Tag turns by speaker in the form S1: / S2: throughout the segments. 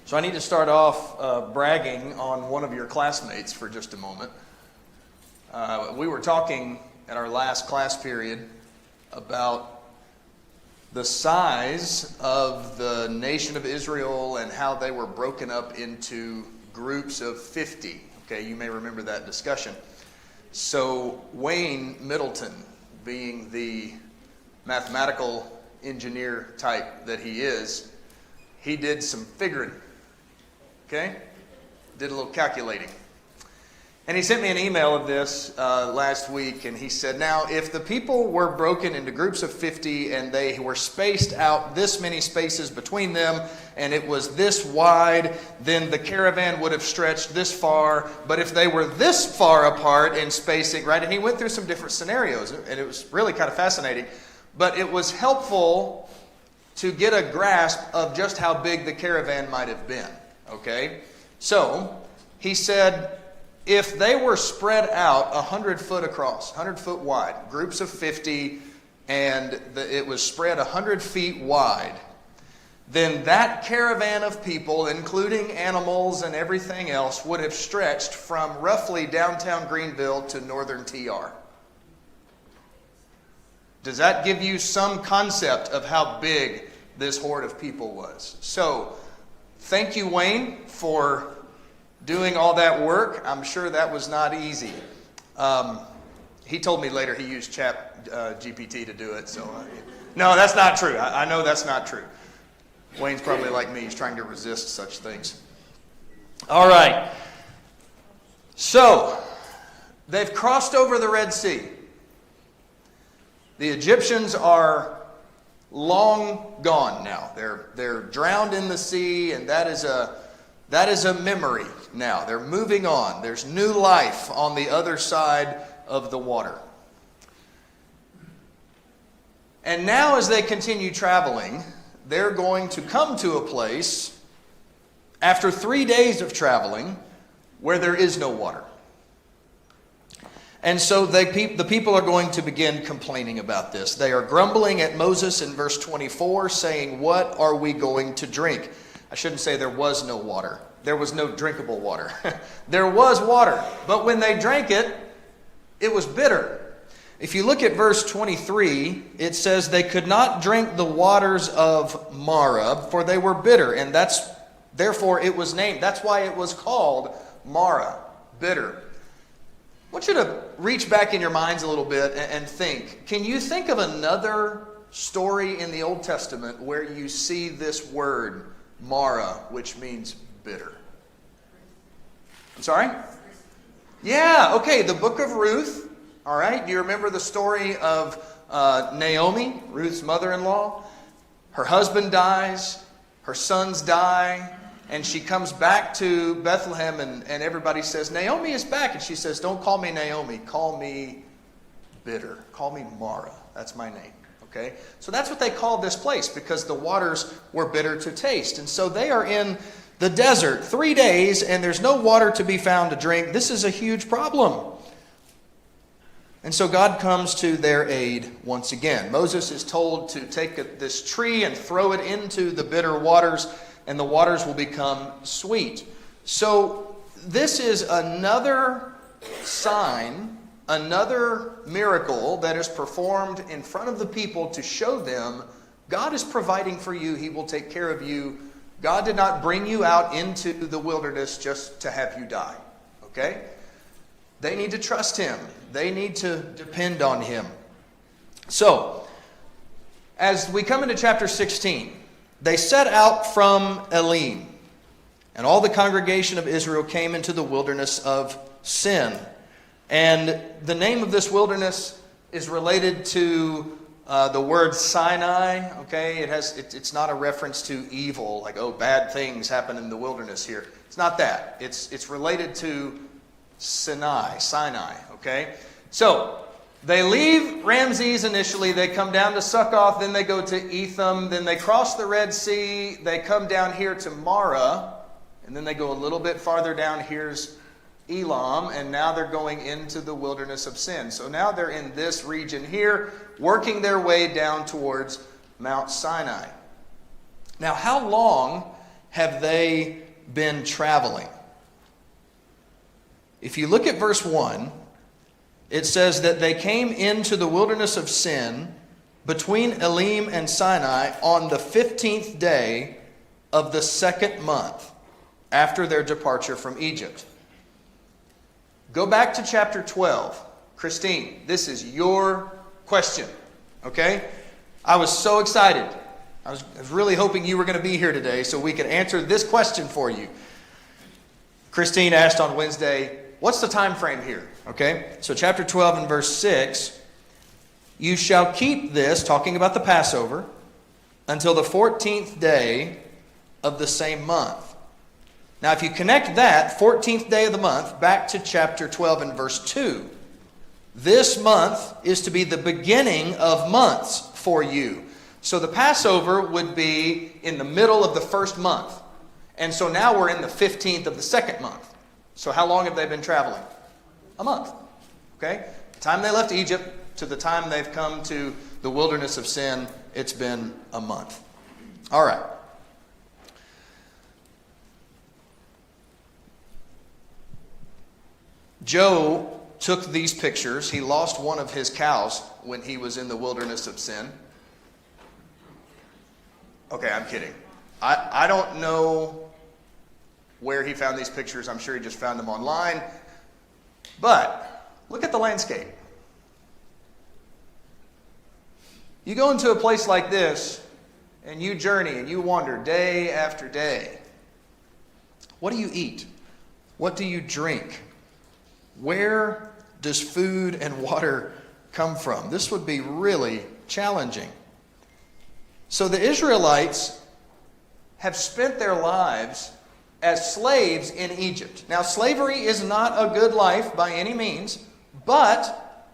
S1: So I need to start off bragging on one of your classmates for just a moment. We were talking at our last class period about the size of the nation of Israel and how they were broken up into groups of 50. Okay, you may remember that discussion. So Wayne Middleton, being the mathematical engineer type that he is, he did some figuring. Okay? Did a little calculating. And he sent me an email of this last week, and he said, now, if the people were broken into groups of 50 and they were spaced out this many spaces between them, and it was this wide, then the caravan would have stretched this far. But if they were this far apart in spacing, right? And he went through some different scenarios, and it was really kind of fascinating. But it was helpful to get a grasp of just how big the caravan might have been. Okay? So, he said, if they were spread out 100 foot across, 100 foot wide, groups of 50, and it was spread 100 feet wide, then that caravan of people, including animals and everything else, would have stretched from roughly downtown Greenville to northern TR. Does that give you some concept of how big this horde of people was? So, thank you, Wayne, for doing all that work. I'm sure that was not easy. He told me later he used GPT to do it. So, no, that's not true. I know that's not true. Wayne's probably like me. He's trying to resist such things. All right. So, they've crossed over the Red Sea. The Egyptians are long gone now. They're drowned in the sea, and that is a memory now. They're moving on. There's new life on the other side of the water. And now as they continue traveling, they're going to come to a place after 3 days of traveling where there is no water. And so the people are going to begin complaining about this. They are grumbling at Moses in verse 24, saying, "What are we going to drink?" I shouldn't say there was no water. There was no drinkable water. There was water, but when they drank it, it was bitter. If you look at verse 23, it says they could not drink the waters of Marah, for they were bitter, and therefore it was named. That's why it was called Marah, bitter. I want you to reach back in your minds a little bit and think. Can you think of another story in the Old Testament where you see this word, Marah, which means bitter? I'm sorry? Yeah, okay, the book of Ruth. All right, do you remember the story of Naomi, Ruth's mother-in-law? Her husband dies, her sons die, and she comes back to Bethlehem, and everybody says, Naomi is back. And she says, don't call me Naomi, call me bitter. Call me Marah. That's my name. Okay? So that's what they called this place, because the waters were bitter to taste. And so they are in the desert 3 days, and there's no water to be found to drink. This is a huge problem. And so God comes to their aid once again. Moses is told to take this tree and throw it into the bitter waters, and the waters will become sweet. So this is another sign, another miracle that is performed in front of the people to show them God is providing for you. He will take care of you. God did not bring you out into the wilderness just to have you die. Okay? They need to trust Him. They need to depend on Him. So, as we come into chapter 16, they set out from Elim, and all the congregation of Israel came into the wilderness of Sin. And the name of this wilderness is related to the word Sinai. Okay, it's not a reference to evil, like, oh, bad things happen in the wilderness here. It's not that. It's related to Sinai. Okay, so they leave Ramses initially. They come down to Succoth. Then they go to Etham. Then they cross the Red Sea. They come down here to Marah. And then they go a little bit farther down. Here's Elam. And now they're going into the wilderness of Sin. So now they're in this region here, working their way down towards Mount Sinai. Now, how long have they been traveling? If you look at verse 1, it says that they came into the wilderness of Sin between Elim and Sinai on the 15th day of the 2nd month after their departure from Egypt. Go back to chapter 12. Christine, this is your question, okay? I was so excited. I was really hoping you were going to be here today so we could answer this question for you. Christine asked on Wednesday, what's the time frame here? Okay, so chapter 12 and verse 6, you shall keep this, talking about the Passover, until the 14th day of the same month. Now, if you connect that 14th day of the month back to chapter 12 and verse 2, this month is to be the beginning of months for you. So the Passover would be in the middle of the first month. And so now we're in the 15th of the second month. So how long have they been traveling? A month. Okay? The time they left Egypt to the time they've come to the wilderness of Sin, it's been a month. All right. Joe took these pictures. He lost one of his cows when he was in the wilderness of Sin. Okay, I'm kidding. I don't know where he found these pictures. I'm sure he just found them online. But look at the landscape. You go into a place like this, and you journey, and you wander day after day. What do you eat? What do you drink? Where does food and water come from? This would be really challenging. So the Israelites have spent their lives as slaves in Egypt. Now, slavery is not a good life by any means, but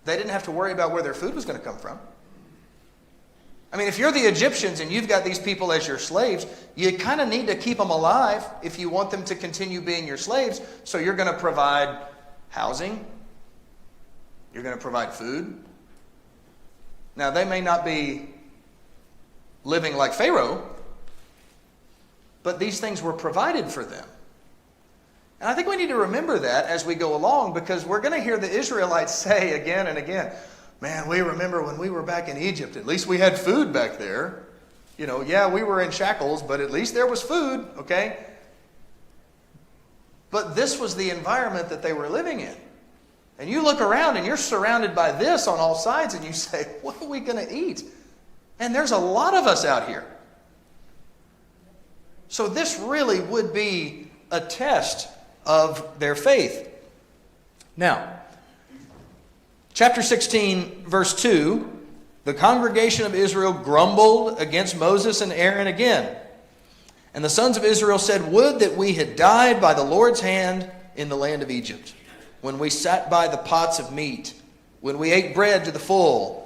S1: they didn't have to worry about where their food was going to come from. I mean, if you're the Egyptians and you've got these people as your slaves, you kind of need to keep them alive if you want them to continue being your slaves. So you're going to provide housing. You're going to provide food. Now, they may not be living like Pharaoh, but these things were provided for them. And I think we need to remember that as we go along, because we're going to hear the Israelites say again and again, man, we remember when we were back in Egypt, at least we had food back there. You know, yeah, we were in shackles, but at least there was food, okay? But this was the environment that they were living in. And you look around and you're surrounded by this on all sides and you say, what are we going to eat? And there's a lot of us out here. So this really would be a test of their faith. Now, chapter 16, verse 2, the congregation of Israel grumbled against Moses and Aaron again. And the sons of Israel said, would that we had died by the Lord's hand in the land of Egypt, when we sat by the pots of meat, when we ate bread to the full.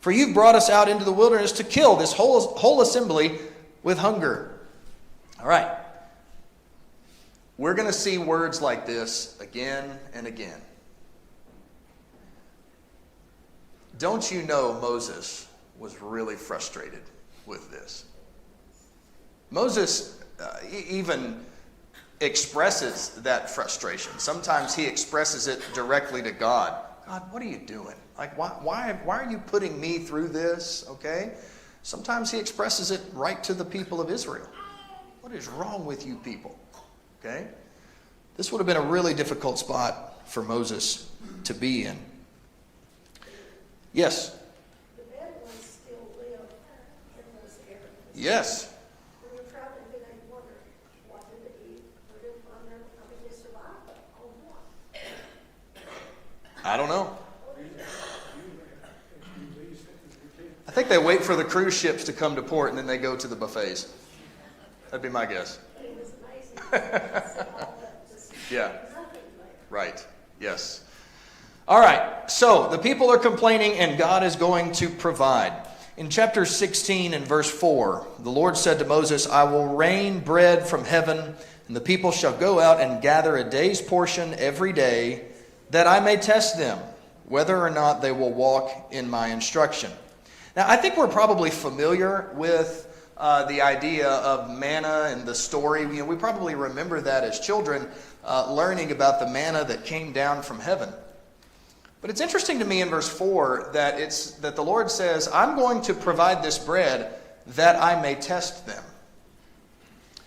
S1: For you've brought us out into the wilderness to kill this whole assembly with hunger. All right. We're going to see words like this again and again. Don't you know Moses was really frustrated with this? Moses even expresses that frustration. Sometimes he expresses it directly to God. God, what are you doing? Like, why are you putting me through this? Okay? Sometimes he expresses it right to the people of Israel. What is wrong with you people? Okay? This would have been a really difficult spot for Moses to be in. Yes?
S2: The Bedouins still live in those areas.
S1: Yes.
S2: When you're traveling, do they wonder what do they eat? Where do they find their, I mean, they survive on what?
S1: I don't know. I think they wait for the cruise ships to come to port and then they go to the buffets. That'd be my guess.
S2: It was amazing.
S1: Yeah. Right. Yes. All right. So the people are complaining and God is going to provide. In chapter 16 and verse 4, the Lord said to Moses, I will rain bread from heaven, and the people shall go out and gather a day's portion every day, that I may test them, whether or not they will walk in my instruction. Now, I think we're probably familiar with the idea of manna and the story. We probably remember that as children, learning about the manna that came down from heaven. But it's interesting to me in verse 4 that the Lord says, I'm going to provide this bread that I may test them.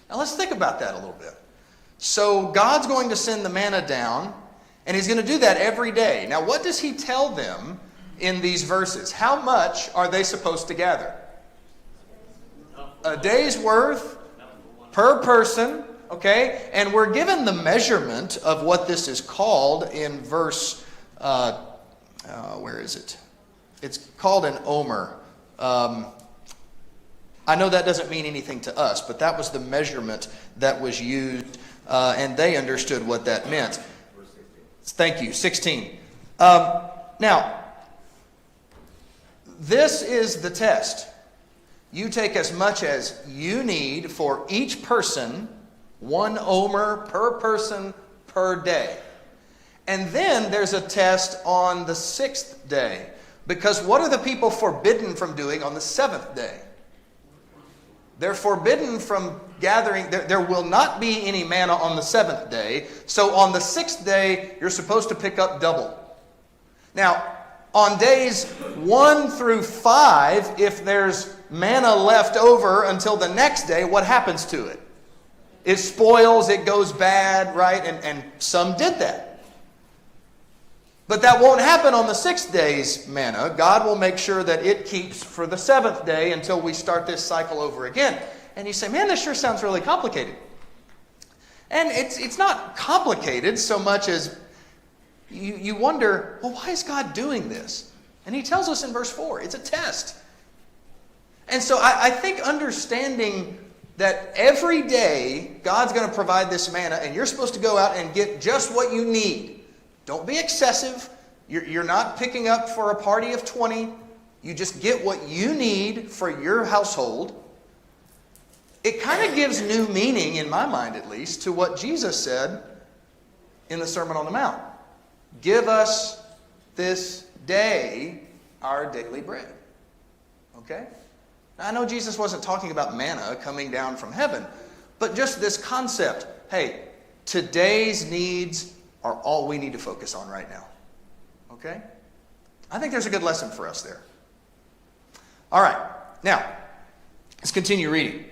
S1: Now let's think about that a little bit. So God's going to send the manna down, and he's going to do that every day. Now what does he tell them in these verses? How much are they supposed to gather? A day's worth per person, okay? And we're given the measurement of what this is called in verse, where is it? It's called an omer. I know that doesn't mean anything to us, but that was the measurement that was used, and they understood what that meant. Thank you, 16. Now, this is the test. You take as much as you need for each person, 1 omer per person per day. And then there's a test on the 6th day. Because what are the people forbidden from doing on the 7th day? They're forbidden from gathering. There will not be any manna on the 7th day. So on the 6th day, you're supposed to pick up double. Now, on days 1 through 5, if there's manna left over until the next day, what happens to it? It spoils, it goes bad, right? And some did that. But that won't happen on the 6th day's manna. God will make sure that it keeps for the 7th day until we start this cycle over again. And you say, man, this sure sounds really complicated. And it's not complicated so much as you wonder, well, why is God doing this? And he tells us in verse 4, it's a test. And so I think understanding that every day God's going to provide this manna and you're supposed to go out and get just what you need. Don't be excessive. You're not picking up for a party of 20. You just get what you need for your household. It kind of gives new meaning, in my mind at least, to what Jesus said in the Sermon on the Mount. Give us this day our daily bread. Okay? Now, I know Jesus wasn't talking about manna coming down from heaven, but just this concept. Hey, today's needs are all we need to focus on right now. Okay? I think there's a good lesson for us there. All right. Now, let's continue reading.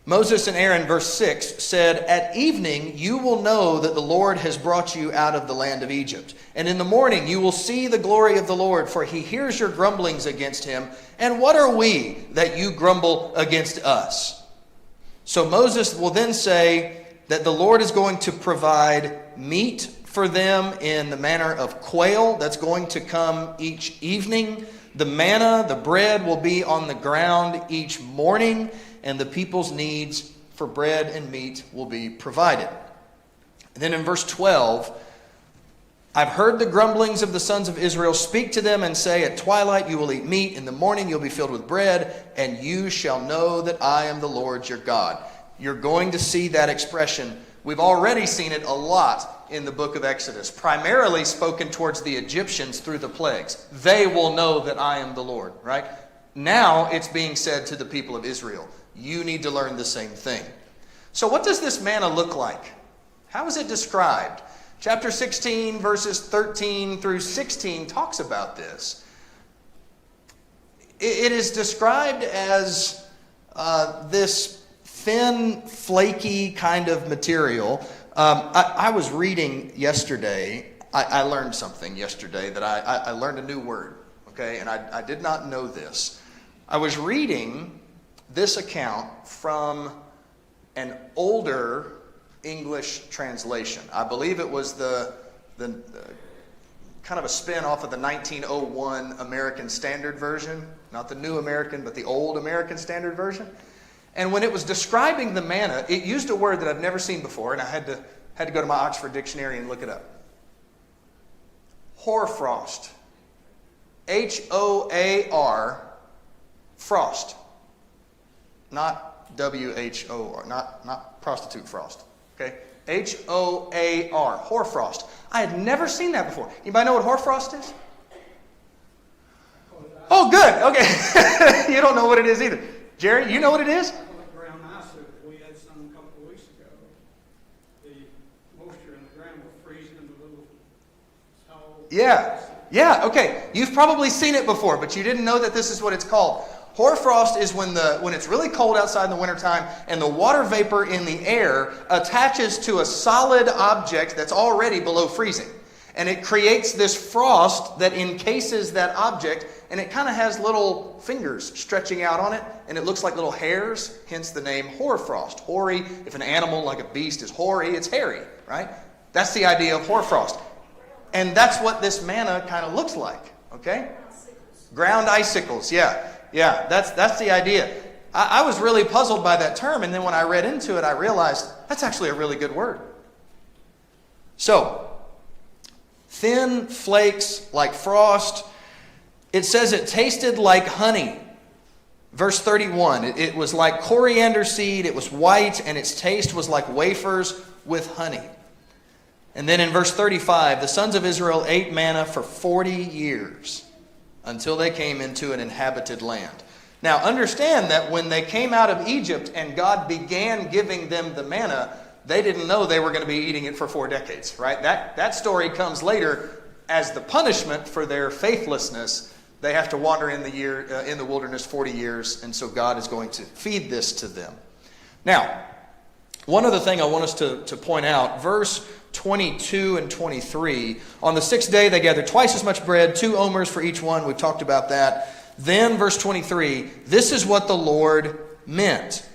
S1: Moses and Aaron, verse 6, said, At evening you will know that the Lord has brought you out of the land of Egypt. And in the morning you will see the glory of the Lord, for he hears your grumblings against him. And what are we that you grumble against us? So Moses will then say that the Lord is going to provide meat for them in the manner of quail that's going to come each evening. The manna, the bread, will be on the ground each morning, and the people's needs for bread and meat will be provided. And then in verse 12, I've heard the grumblings of the sons of Israel. Speak to them and say, At twilight you will eat meat, in the morning you'll be filled with bread, and you shall know that I am the Lord your God. You're going to see that expression. We've already seen it a lot in the book of Exodus, primarily spoken towards the Egyptians through the plagues. They will know that I am the Lord, right? Now it's being said to the people of Israel. You need to learn the same thing. So what does this manna look like? How is it described? Chapter 16, verses 13 through 16 talks about this. It is described as this thin, flaky kind of material. I was reading yesterday. I learned something yesterday that I learned a new word. Okay, and I did not know this. I was reading this account from an older English translation. I believe it was the kind of a spin off of the 1901 American Standard Version. Not the New American, but the old American Standard Version. And when it was describing the manna, it used a word that I've never seen before, and I had to go to my Oxford Dictionary and look it up. Hoarfrost. H-O-A-R, frost. Not W-H-O-R, not prostitute frost. Okay? H-O-A-R, hoarfrost. I had never seen that before. Anybody know what hoarfrost is? Oh, good. Okay. You don't know what it is either. Jerry, you know what it is?
S3: Like ground icicle, we had some a couple of weeks ago. The moisture in the ground was freezing in the little hole.
S1: Yeah. Yeah, okay. You've probably seen it before, but you didn't know that this is what it's called. Hoarfrost is when it's really cold outside in the wintertime and the water vapor in the air attaches to a solid object that's already below freezing. And it creates this frost that encases that object, and it kind of has little fingers stretching out on it, and it looks like little hairs, hence the name hoarfrost. Hoary, if an animal like a beast is hoary, it's hairy, right? That's the idea of hoarfrost. And that's what this manna kind of looks like, okay? Ground icicles, yeah. Yeah, that's the idea. I was really puzzled by that term, and then when I read into it, I realized that's actually a really good word. So, thin flakes like frost. It says it tasted like honey. Verse 31, it was like coriander seed, it was white, and its taste was like wafers with honey. And then in verse 35, the sons of Israel ate manna for 40 years. Until they came into an inhabited land. Now understand that when they came out of Egypt and God began giving them the manna, they didn't know they were going to be eating it for 4 decades, right? That story comes later as the punishment for their faithlessness. They have to wander in the wilderness 40 years, and so God is going to feed this to them. Now, one other thing I want us to point out, verse 22 and 23. On the 6th day they gathered twice as much bread, 2 omers for each one. We've talked about that. Then verse 23, this is what the Lord meant.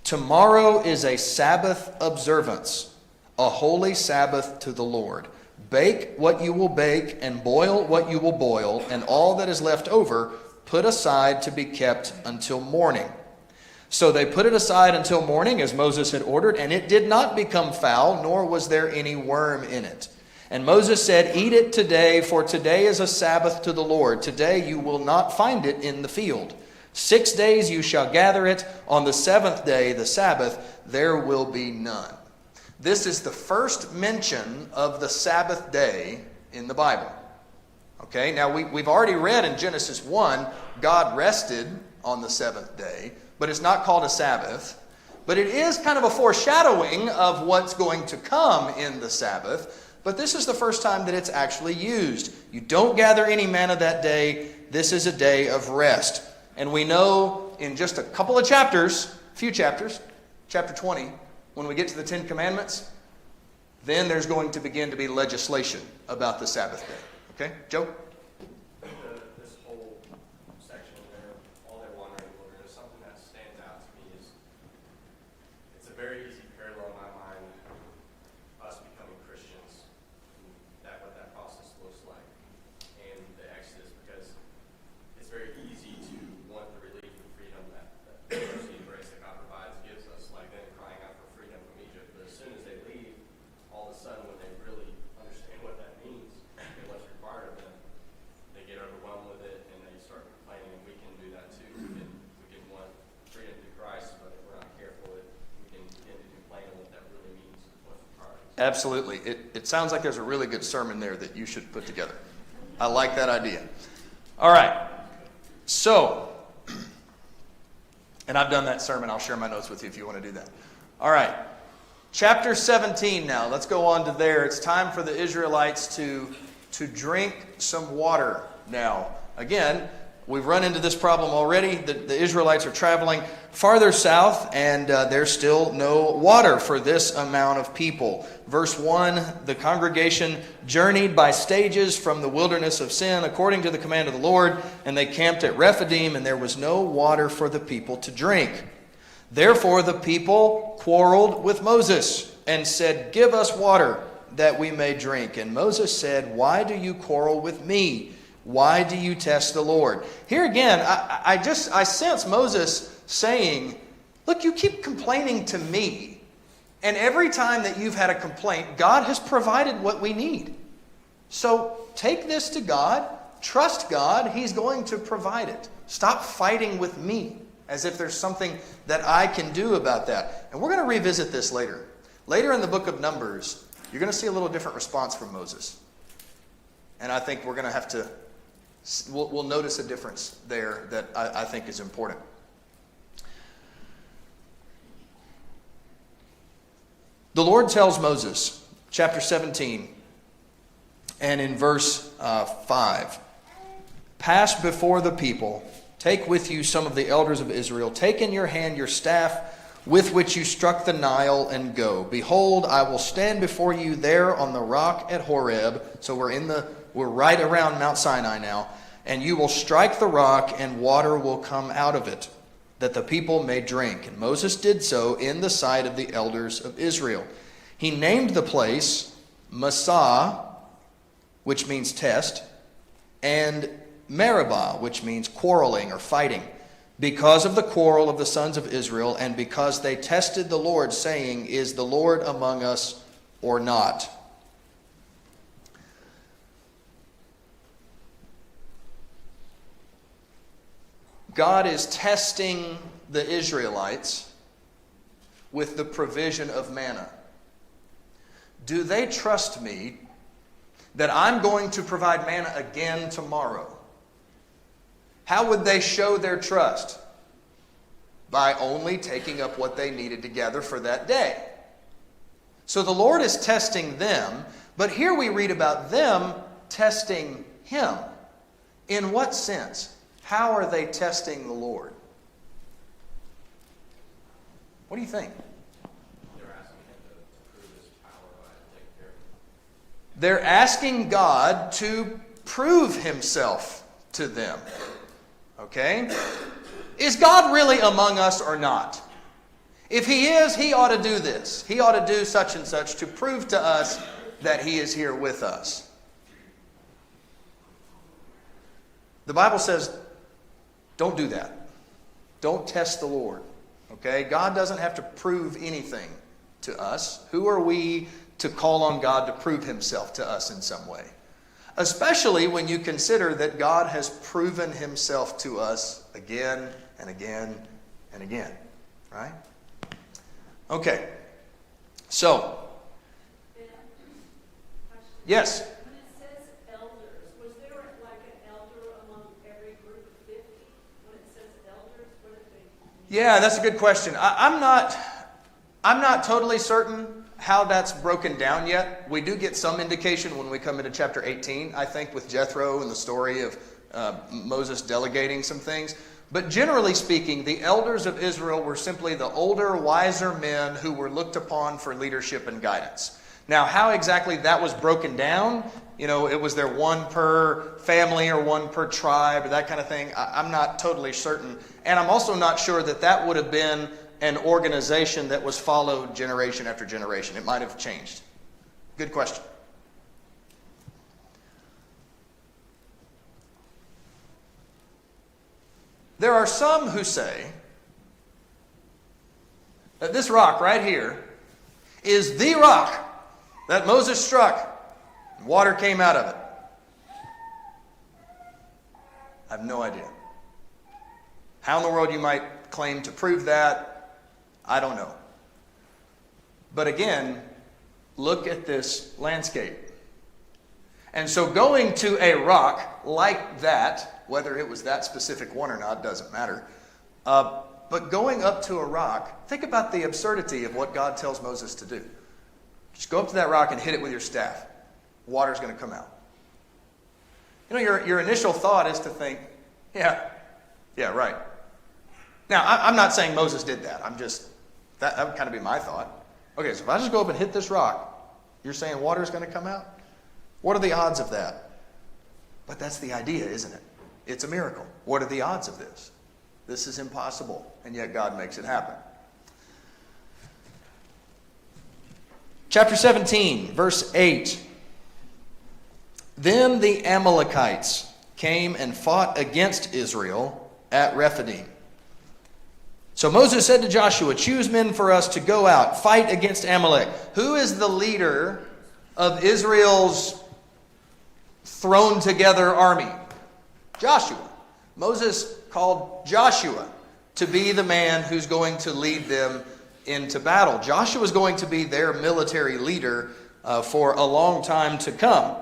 S1: Tomorrow is a Sabbath observance, a holy Sabbath to the Lord. Bake what you will bake and boil what you will boil, and all that is left over put aside to be kept until morning. So they put it aside until morning, as Moses had ordered, and it did not become foul, nor was there any worm in it. And Moses said, eat it today, for today is a Sabbath to the Lord. Today you will not find it in the field. 6 days you shall gather it. On the 7th day, the Sabbath, there will be none. This is the first mention of the Sabbath day in the Bible. Okay, now we've already read in Genesis 1, God rested on the 7th day. But it's not called a Sabbath. But it is kind of a foreshadowing of what's going to come in the Sabbath. But this is the first time that it's actually used. You don't gather any manna that day. This is a day of rest. And we know in just a couple of chapters, few chapters, chapter 20, when we get to the 10 Commandments, then there's going to begin to be legislation about the Sabbath day. Okay, Joe?
S4: This whole section there, all their wandering wilderness, something that stands out to me is it's a very easy parallel in my mind, us becoming Christians, and what that process looks like, and the Exodus, because it's very easy to want the relief and freedom that mercy and grace that God provides gives us, like them crying out for freedom from Egypt. But as soon as they leave, all of a sudden, when they really understand what that means and what's required of them, they get overwhelmed with it and they start complaining. And we can do that too. We can want freedom through Christ, but if we're not careful, we can begin to complain on what that really means, what's required.
S1: Absolutely. It sounds like there's a really good sermon there that you should put together. I like that idea. All right. So, and I've done that sermon. I'll share my notes with you if you want to do that. All right. Chapter 17 now. Let's go on to there. It's time for the Israelites to drink some water now. Again, we've run into this problem already. The Israelites are traveling farther south, and there's still no water for this amount of people. Verse 1, the congregation journeyed by stages from the wilderness of Sin according to the command of the Lord, and they camped at Rephidim, and there was no water for the people to drink. Therefore the people quarreled with Moses and said, give us water that we may drink. And Moses said, why do you quarrel with me? Why do you test the Lord? Here again, I sense Moses saying, look, you keep complaining to me. And every time that you've had a complaint, God has provided what we need. So take this to God. Trust God. He's going to provide it. Stop fighting with me as if there's something that I can do about that. And we're going to revisit this later. Later in the book of Numbers, you're going to see a little different response from Moses. And I think we're going to have to, we'll notice a difference there that I think is important. The Lord tells Moses, chapter 17, and in verse 5, pass before the people, take with you some of the elders of Israel, take in your hand your staff with which you struck the Nile, and go. Behold, I will stand before you there on the rock at Horeb. So we're right around Mount Sinai now. And you will strike the rock, and water will come out of it, that the people may drink. And Moses did so in the sight of the elders of Israel. He named the place Massah, which means test, and Meribah, which means quarreling or fighting, because of the quarrel of the sons of Israel, and because they tested the Lord, saying, is the Lord among us or not? God is testing the Israelites with the provision of manna. Do they trust me that I'm going to provide manna again tomorrow? How would they show their trust? By only taking up what they needed to gather for that day. So the Lord is testing them, but here we read about them testing Him. In what sense? How are they testing the Lord? What do you think?
S4: They're asking him to prove his power by taking care of them.
S1: They're asking God to prove Himself to them. Okay? Is God really among us or not? If He is, He ought to do this. He ought to do such and such to prove to us that He is here with us. The Bible says, don't do that. Don't test the Lord. Okay? God doesn't have to prove anything to us. Who are we to call on God to prove Himself to us in some way? Especially when you consider that God has proven Himself to us again and again and again. Right? Okay. So. Yes.
S2: When it says elders, was there like an elder among every group of 50? When it says elders, what did they mean?
S1: Yeah, that's a good question. I'm not totally certain how that's broken down yet. We do get some indication when we come into chapter 18, I think, with Jethro and the story of Moses delegating some things. But generally speaking, the elders of Israel were simply the older, wiser men who were looked upon for leadership and guidance. Now, how exactly that was broken down, it was there one per family or one per tribe or that kind of thing, I'm not totally certain. And I'm also not sure that that would have been an organization that was followed generation after generation. It might have changed. Good question. There are some who say that this rock right here is the rock that Moses struck, and water came out of it. I have no idea. How in the world you might claim to prove that, I don't know. But again, look at this landscape. And so going to a rock like that, whether it was that specific one or not, doesn't matter. But going up to a rock, think about the absurdity of what God tells Moses to do. Just go up to that rock and hit it with your staff. Water's going to come out. Your initial thought is to think, yeah, right. Now, I'm not saying Moses did that. That would kind of be my thought. Okay, so if I just go up and hit this rock, you're saying water's going to come out? What are the odds of that? But that's the idea, isn't it? It's a miracle. What are the odds of this? This is impossible, and yet God makes it happen. Chapter 17, verse 8. Then the Amalekites came and fought against Israel at Rephidim. So Moses said to Joshua, choose men for us to go out, fight against Amalek. Who is the leader of Israel's thrown together army? Joshua. Moses called Joshua to be the man who's going to lead them into battle. Joshua is going to be their military leader for a long time to come.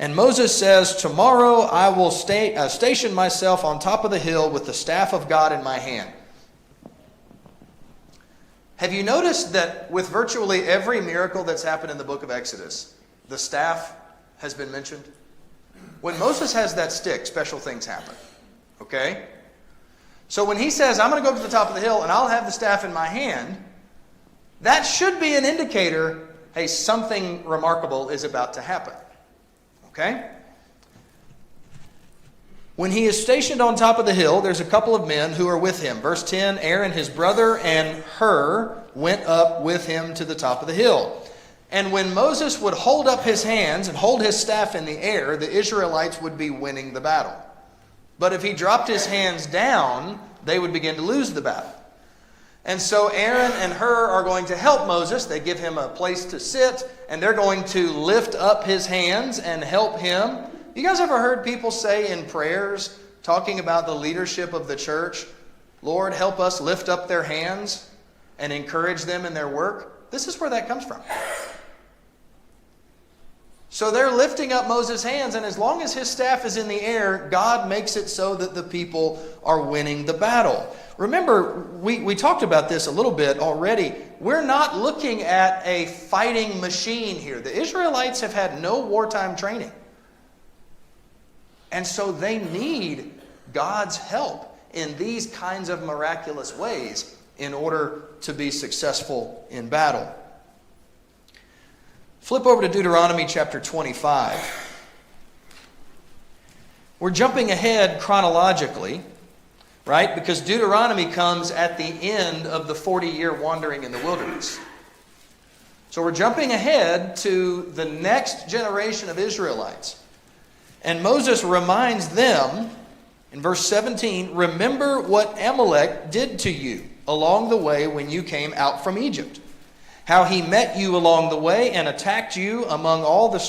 S1: And Moses says, tomorrow I will station myself on top of the hill with the staff of God in my hand. Have you noticed that with virtually every miracle that's happened in the book of Exodus, the staff has been mentioned? When Moses has that stick, special things happen. Okay? So when he says, I'm going to go up to the top of the hill and I'll have the staff in my hand, that should be an indicator, hey, something remarkable is about to happen. Okay? When he is stationed on top of the hill, there's a couple of men who are with him. Verse 10, Aaron, his brother, and Hur went up with him to the top of the hill. And when Moses would hold up his hands and hold his staff in the air, the Israelites would be winning the battle. But if he dropped his hands down, they would begin to lose the battle. And so Aaron and Hur are going to help Moses. They give him a place to sit, and they're going to lift up his hands and help him. You guys ever heard people say in prayers, talking about the leadership of the church, Lord, help us lift up their hands and encourage them in their work? This is where that comes from. So they're lifting up Moses' hands, and as long as his staff is in the air, God makes it so that the people are winning the battle. Remember, we talked about this a little bit already. We're not looking at a fighting machine here. The Israelites have had no wartime training. And so they need God's help in these kinds of miraculous ways in order to be successful in battle. Flip over to Deuteronomy chapter 25. We're jumping ahead chronologically, right? Because Deuteronomy comes at the end of the 40-year wandering in the wilderness. So we're jumping ahead to the next generation of Israelites. And Moses reminds them, in verse 17, remember what Amalek did to you along the way when you came out from Egypt. How he met you along the way and attacked you among all the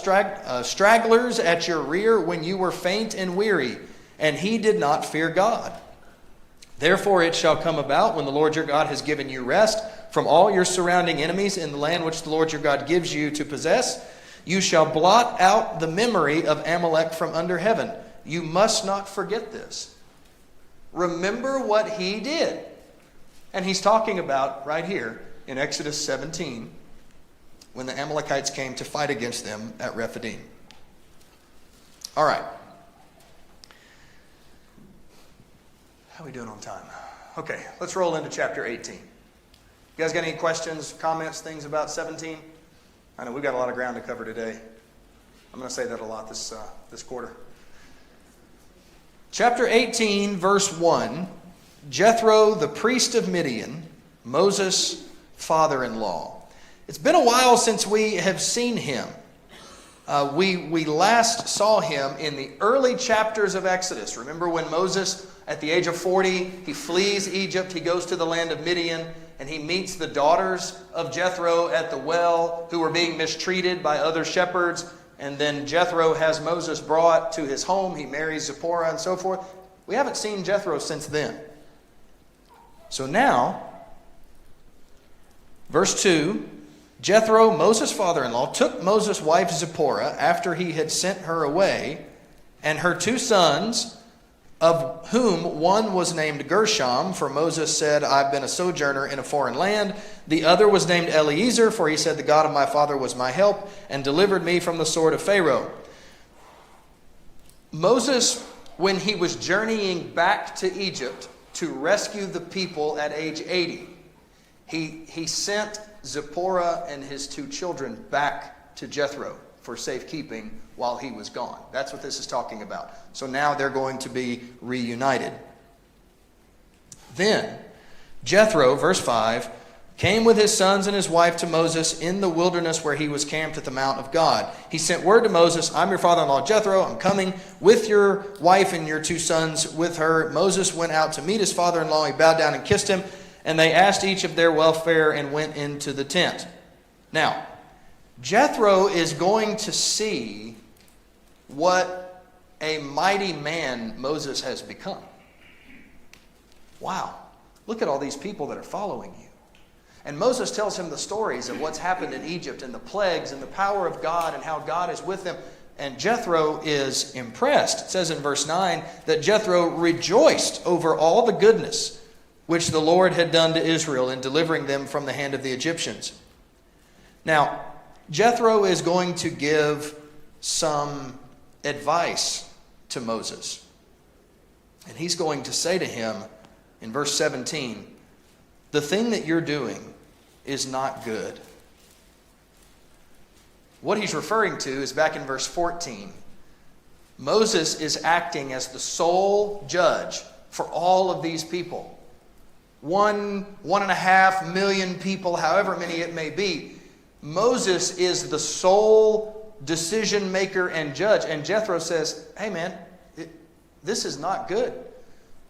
S1: stragglers at your rear when you were faint and weary, and he did not fear God. Therefore it shall come about when the Lord your God has given you rest from all your surrounding enemies in the land which the Lord your God gives you to possess, you shall blot out the memory of Amalek from under heaven. You must not forget this. Remember what he did. And he's talking about right here in Exodus 17 when the Amalekites came to fight against them at Rephidim. All right. How are we doing on time? Okay, let's roll into chapter 18. You guys got any questions, comments, things about 17? I know we've got a lot of ground to cover today. I'm going to say that a lot this quarter. Chapter 18, verse 1. Jethro, the priest of Midian, Moses' father-in-law. It's been a while since we have seen him. We last saw him in the early chapters of Exodus. Remember when Moses, at the age of 40, he flees Egypt, he goes to the land of Midian, and he meets the daughters of Jethro at the well who were being mistreated by other shepherds. And then Jethro has Moses brought to his home. He marries Zipporah and so forth. We haven't seen Jethro since then. So now, verse 2, Jethro, Moses' father-in-law, took Moses' wife Zipporah after he had sent her away, and her 2 sons, of whom one was named Gershom, for Moses said, I've been a sojourner in a foreign land. The other was named Eliezer, for he said, the God of my father was my help, and delivered me from the sword of Pharaoh. Moses, when he was journeying back to Egypt to rescue the people at age 80, he sent Zipporah and his 2 children back to Jethro for safekeeping while he was gone. That's what this is talking about. So now they're going to be reunited. Then Jethro, verse 5, came with his sons and his wife to Moses in the wilderness where he was camped at the mount of God. He sent word to Moses, I'm your father-in-law Jethro. I'm coming with your wife and your 2 sons with her. Moses went out to meet his father-in-law. He bowed down and kissed him. And they asked each of their welfare and went into the tent. Now, Jethro is going to see what a mighty man Moses has become. Wow. Look at all these people that are following you. And Moses tells him the stories of what's happened in Egypt and the plagues and the power of God and how God is with them. And Jethro is impressed. It says in verse 9 that Jethro rejoiced over all the goodness which the Lord had done to Israel in delivering them from the hand of the Egyptians. Now, Jethro is going to give some advice to Moses. And he's going to say to him in verse 17, the thing that you're doing is not good. What he's referring to is back in verse 14. Moses is acting as the sole judge for all of these people. 1.5 million people, however many it may be. Moses is the sole decision maker and judge. And Jethro says, hey man, this is not good.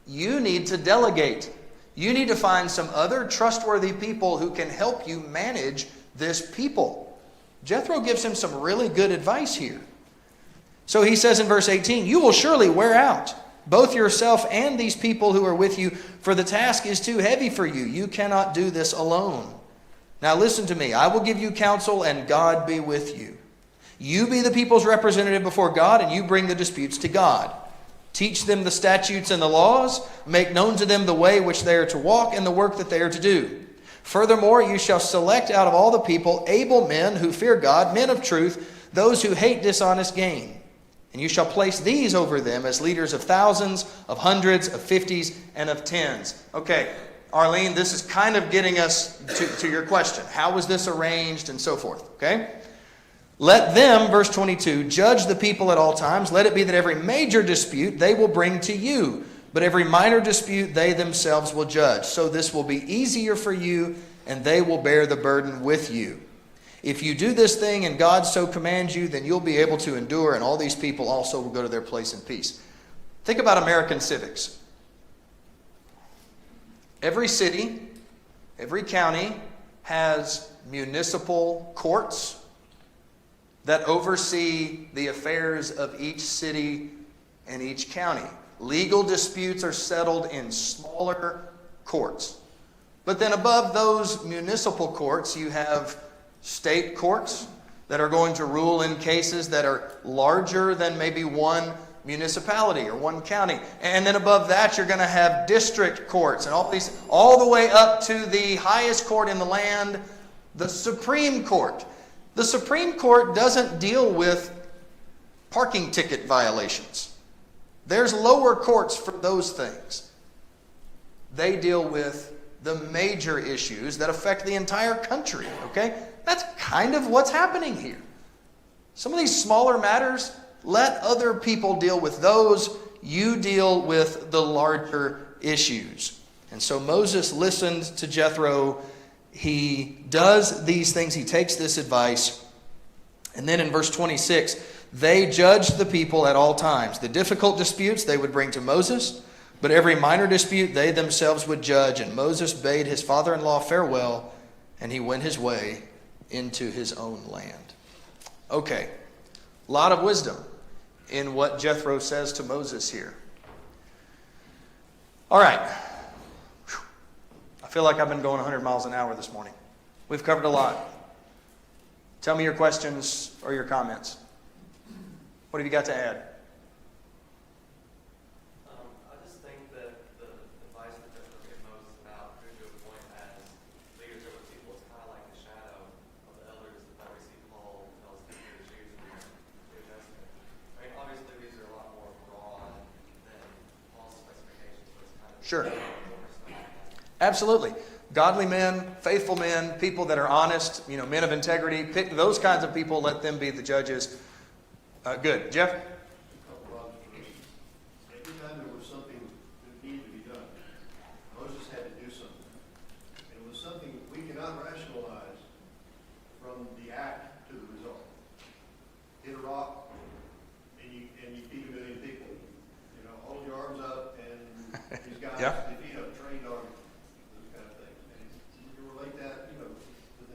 S1: You need to delegate. You need to find some other trustworthy people who can help you manage this people. Jethro gives him some really good advice here. So he says in verse 18, you will surely wear out, both yourself and these people who are with you, for the task is too heavy for you. You cannot do this alone. Now listen to me. I will give you counsel, and God be with you. You be the people's representative before God, and you bring the disputes to God. Teach them the statutes and the laws. Make known to them the way which they are to walk and the work that they are to do. Furthermore, you shall select out of all the people able men who fear God, men of truth, those who hate dishonest gain. And you shall place these over them as leaders of thousands, of hundreds, of fifties, and of tens. Okay, Arlene, this is kind of getting us to your question. How was this arranged and so forth? Okay? Let them, verse 22, judge the people at all times. Let it be that every major dispute they will bring to you, but every minor dispute they themselves will judge. So this will be easier for you, and they will bear the burden with you. If you do this thing and God so commands you, then you'll be able to endure, and all these people also will go to their place in peace. Think about American civics. Every city, every county has municipal courts that oversee the affairs of each city and each county. Legal disputes are settled in smaller courts. But then above those municipal courts, you have state courts that are going to rule in cases that are larger than maybe one municipality or one county. And then above that, you're going to have district courts and all the way up to the highest court in the land, the Supreme Court. The Supreme Court doesn't deal with parking ticket violations. There's lower courts for those things. They deal with the major issues that affect the entire country, okay? That's kind of what's happening here. Some of these smaller matters, let other people deal with those. You deal with the larger issues. And so Moses listened to Jethro. He does these things. He takes this advice. And then in verse 26, they judged the people at all times. The difficult disputes they would bring to Moses, but every minor dispute they themselves would judge. And Moses bade his father-in-law farewell, and he went his way into his own land. Okay, a lot of wisdom in what Jethro says to Moses here. All right. I feel like I've been going 100 miles an hour this morning. We've covered a lot. Tell me your questions or your comments. What have you got to add?
S4: I just think that the advice that Jethro gave Moses about who to appoint as leaders over people is kind of like the shadow of the elders that we see Paul tells Timothy to choose in the New Testament. I mean, obviously these are a lot more broad than Paul's specifications, but it's kind of
S1: Sure.
S4: more stuff.
S1: Absolutely. Godly men, faithful men, people that are honest, men of integrity. Pick those kinds of people, let them be the judges. Good. Jeff?
S5: Every time there was something that needed to be done, Moses had to do something. And it was something we cannot rationalize from the act to the result. Hit a rock and you feed 1 million people. Hold your arms up and these guys,
S1: Yeah.
S5: they feed a trained army. Those kind of things. And you relate that, to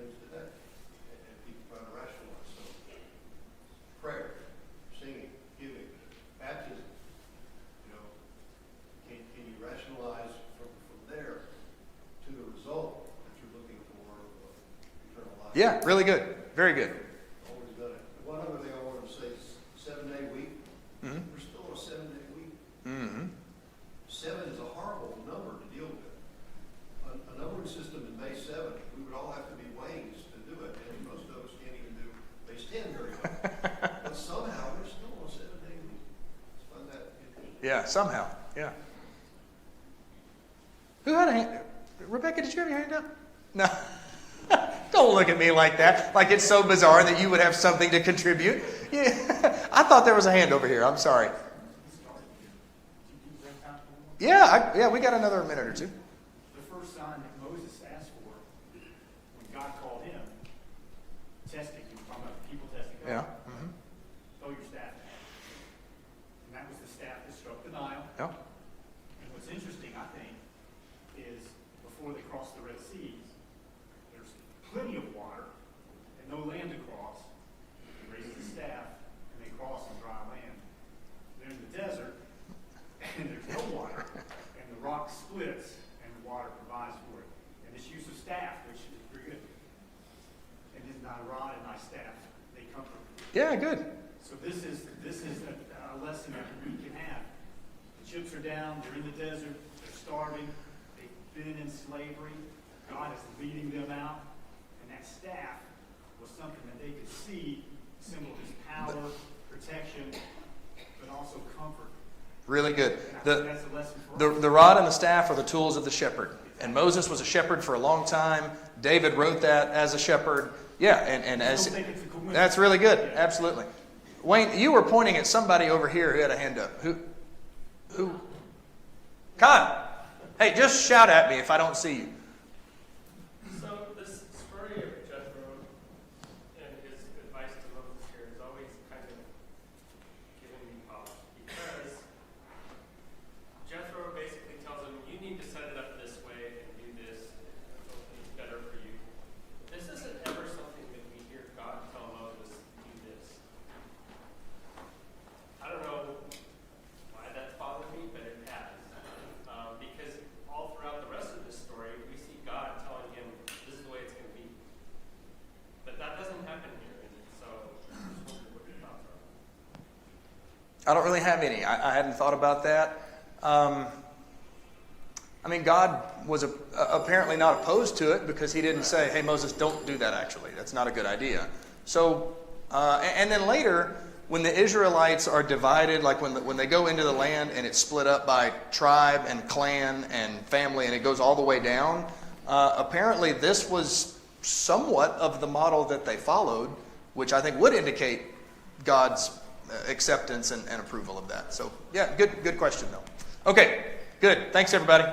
S5: things today. And people trying to rationalize. So prayer, singing, giving, baptism. Can you rationalize from there to the result that you're looking for eternal life?
S1: Yeah, really good. Very good.
S5: Always done it. One other thing I wanted to say is 7-day week.
S1: Mm-hmm.
S5: We're still on a 7-day week.
S1: Mm-hmm.
S5: 7 is a horrible number to deal with.
S1: Yeah, somehow. Yeah. Who had a hand? Rebecca, did you have your hand up? No. Don't look at me like that. Like it's so bizarre that you would have something to contribute. Yeah. I thought there was a hand over here. I'm sorry. Yeah, we got another minute or two.
S6: The first sign that Moses asked for when God called him, testing, he was talking about people testing God.
S1: Yeah.
S6: Throw your staff at it. And that was the staff that struck the Nile.
S1: Yeah.
S6: And what's interesting, I think, is before they crossed the Red Seas, there's plenty of water and no land to cross. They raise the staff and they cross on dry land. They're in the desert and there's no water, and the rock splits, and the water provides for it. And this use of staff, which is pretty good. And then thy rod and thy staff, they comfort.
S1: Yeah, good.
S6: So this is a lesson that we can have. The chips are down, they're in the desert, they're starving, they've been in slavery, God is leading them out, and that staff was something that they could see, symbol of his power, protection, but also comfort.
S1: Really good.
S6: That's a lesson for us.
S1: The rod and the staff are the tools of the shepherd. And Moses was a shepherd for a long time. David wrote that as a shepherd. Yeah, and as
S6: Don't think it's a coincidence.
S1: that's really good.
S6: Yeah.
S1: Absolutely. Wayne, you were pointing at somebody over here who had a hand up. Who? Kyle. Hey, just shout at me if I don't see you.
S4: So this story of Jethro and his advice to Moses here is always kind of giving me pause, because Jethro basically tells him, you need to set it up this way and do this, it's better for you. This isn't ever something that we hear God tell Moses, do this. I don't know why that's bothered me, but it has. Because all throughout the rest of this story, we see God telling him, this is the way it's going to be. But that doesn't happen here, and so I just wondered what your thoughts are.
S1: I don't really have any. I hadn't thought about that. I mean, God was apparently not opposed to it because he didn't say, hey, Moses, don't do that actually. That's not a good idea. So, and then later, when the Israelites are divided, like when they go into the land and it's split up by tribe and clan and family and it goes all the way down, apparently this was somewhat of the model that they followed, which I think would indicate God's acceptance and approval of that. So, yeah, good question though. Okay, good. Thanks everybody.